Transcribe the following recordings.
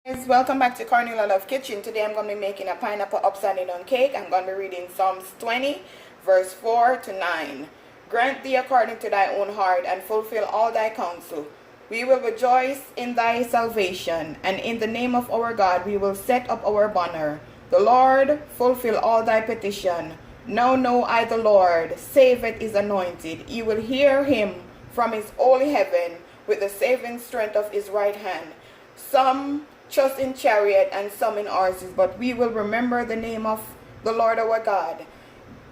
Guys, welcome back to CORNELIALOVE KITCHEN. Today I'm going to be making a pineapple upside down cake. I'm going to be reading Psalms 20 verse 4 to 9. Grant thee according to thy own heart, and fulfill all thy counsel. We will rejoice in thy salvation, and in the name of our God we will set up our banner. The Lord fulfill all thy petition. Now know I the Lord, saveth his anointed. You will hear him from his holy heaven with the saving strength of his right hand. Some trust in chariot and some in horses, but we will remember the name of the Lord our God.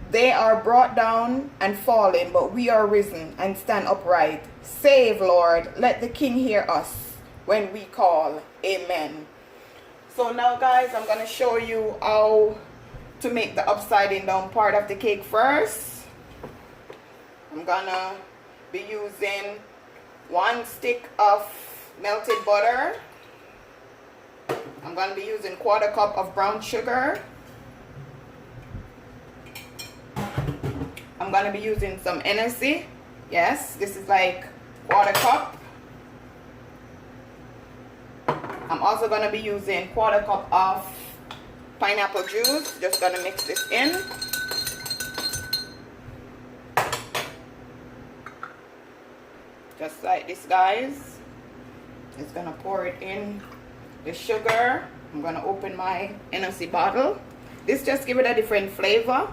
They are brought down and fallen, but we are risen and stand upright. Save, Lord, let the King hear us when we call. Amen. So now, guys, I'm going to show you how to make the upside down part of the cake first. I'm going to be using 1 stick of melted butter. I'm going to be using 1/4 cup of brown sugar. I'm going to be using some Hennessy. Yes, this is like 1/4 cup. I'm also going to be using 1/4 cup of pineapple juice. Just going to mix this in. Just like this, guys. Just going to pour it in the sugar. I'm going to open my Hennessy bottle. This just give it a different flavor.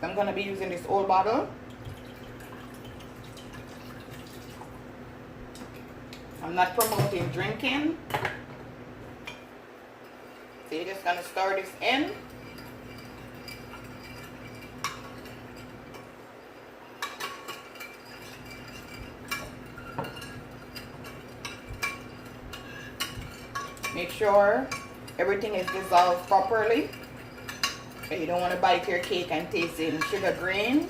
I'm going to be using this old bottle. I'm not promoting drinking. So you're just going to stir this in. Make sure everything is dissolved properly. So you don't want to bite your cake and taste it sugar green.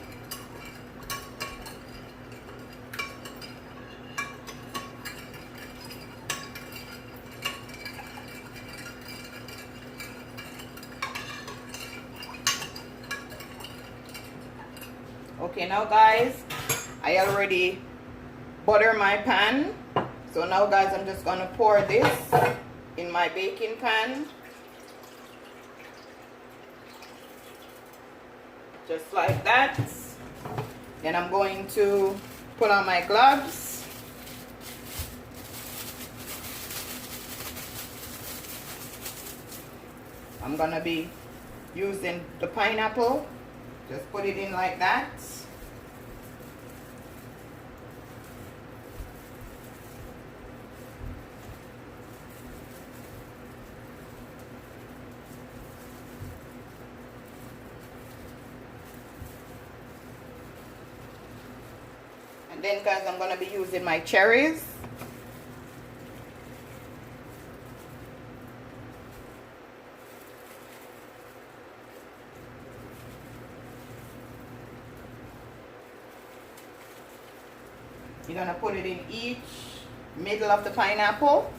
Okay, now guys, I already butter my pan. So now, guys, I'm just going to pour this in my baking pan. Just like that. Then I'm going to put on my gloves. I'm going to be using the pineapple. Just put it in like that. And then, guys, I'm going to be using my cherries. You're going to put it in each middle of the pineapple.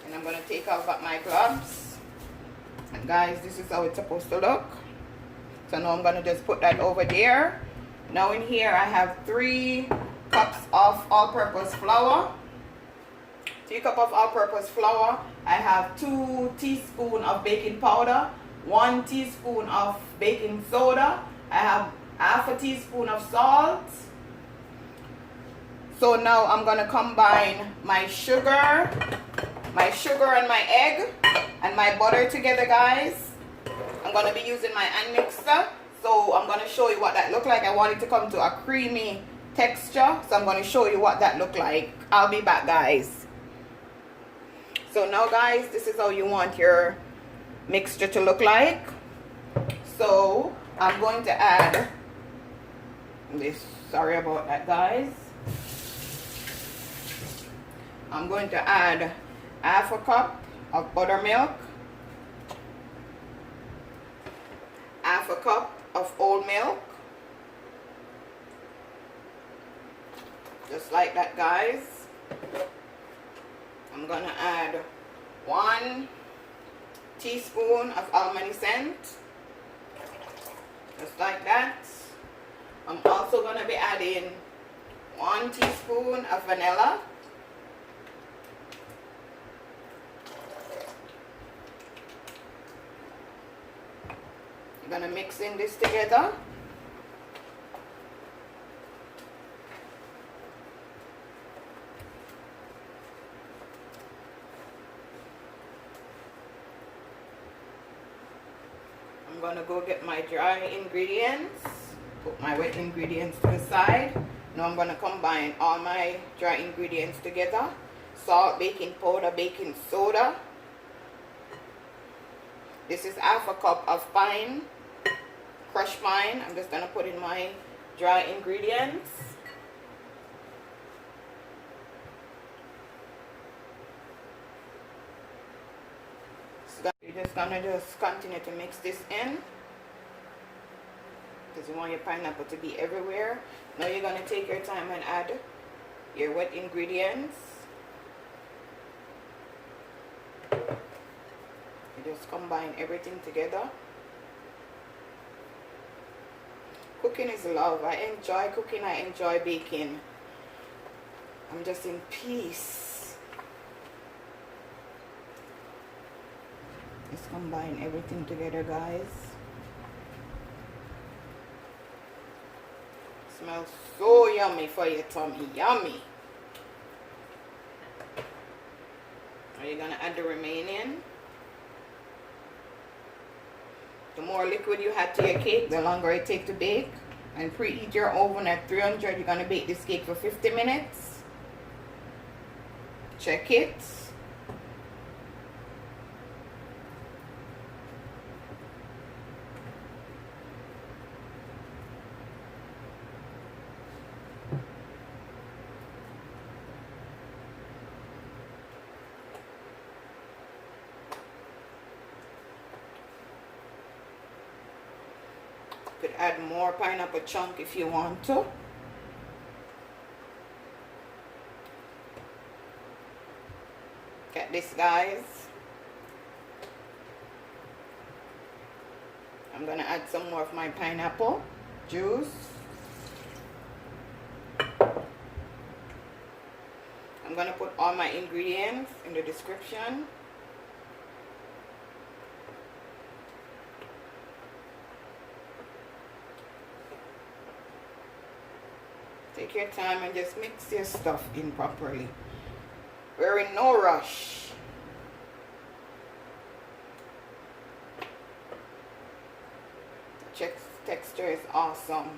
And I'm going to take off my gloves. And guys, this is how it's supposed to look. So now I'm going to just put that over there. Now in here I have 3 cups of all-purpose flour. 3 cups of all-purpose flour. I have 2 teaspoons of baking powder. 1 teaspoon of baking soda. I have 1/2 teaspoon of salt. So now I'm going to combine my sugar and my egg and my butter together, guys. I'm going to be using my hand mixer. So I'm going to show you what that look like. I want it to come to a creamy texture. So I'm going to show you what that look like. I'll be back, guys. So now, guys, this is how you want your mixture to look like. So I'm going to add this. Sorry about that, guys. I'm going to add 1/2 cup of buttermilk, 1/2 cup of oat milk, just like that, guys. I'm gonna add 1 teaspoon of almond scent, just like that. I'm also going to be adding 1 teaspoon of vanilla. I'm going to mix in this together. I'm going to go get my dry ingredients, put my wet ingredients to the side. Now I'm going to combine all my dry ingredients together. Salt, baking powder, baking soda. This is half a cup of pine, crushed pine. I'm just going to put in my dry ingredients. You're just going to continue to mix this in, because you want your pineapple to be everywhere. Now you're going to take your time and add your wet ingredients. You just combine everything together. Cooking is love. I enjoy cooking, I enjoy baking. I'm just in peace. Just combine everything together, guys. Smells so yummy for your tummy. Yummy. Now you're gonna add the remaining. The more liquid you add to your cake, the longer it takes to bake. And preheat your oven at 300. You're gonna bake this cake for 50 minutes. Check it. Could add more pineapple chunk if you want to. Get this, guys. I'm gonna add some more of my pineapple juice. I'm gonna put all my ingredients in the description. Take your time and just mix your stuff in properly. We're in no rush. The texture is awesome.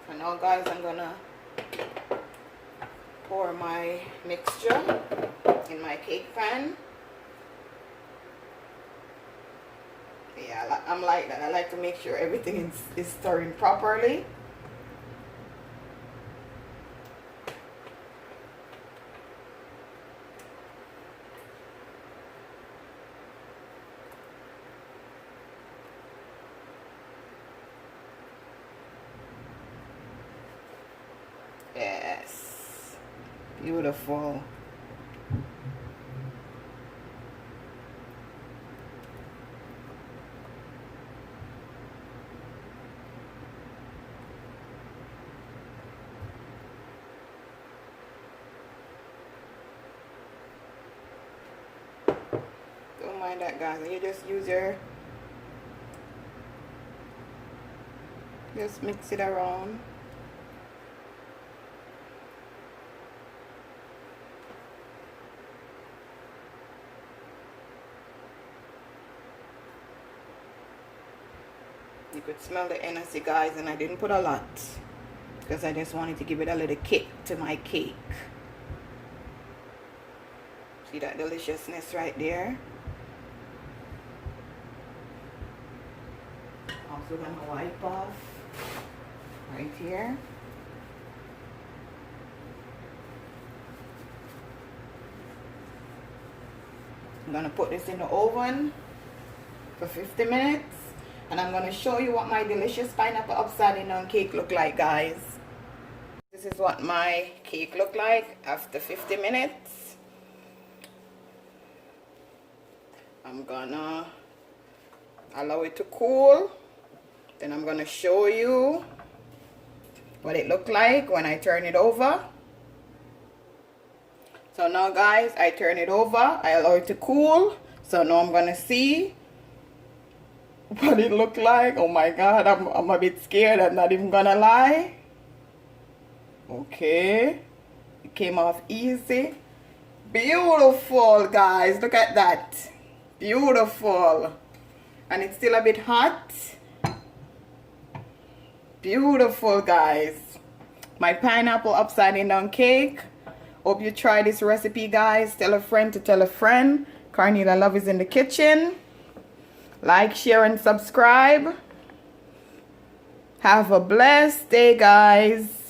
And now, guys, I'm gonna pour my mixture in my cake pan. Yeah, I'm like that. I like to make sure everything is stirring properly. Yes, beautiful. Don't mind that, guys. You just use your, just mix it around. You could smell the Hennessy, guys, and I didn't put a lot because I just wanted to give it a little kick to my cake. See that deliciousness right there? Also gonna wipe off right here. gonna put this in the oven for 50 minutes. And I'm gonna show you what my delicious pineapple upside down cake look like, guys. This is what my cake look like after 50 minutes. I'm gonna allow it to cool. Then I'm gonna show you what it look like when I turn it over. So now, guys, I turn it over, I allow it to cool. So now I'm gonna see what it look like. Oh my god, I'm a bit scared, I'm not even gonna lie. Okay, it came off easy. Beautiful, guys, look at that. Beautiful. And it's still a bit hot. Beautiful, guys. My pineapple upside down cake. Hope you try this recipe, guys. Tell a friend to tell a friend. Cornelia Love is in the kitchen. Like, share, and subscribe. Have a blessed day, guys.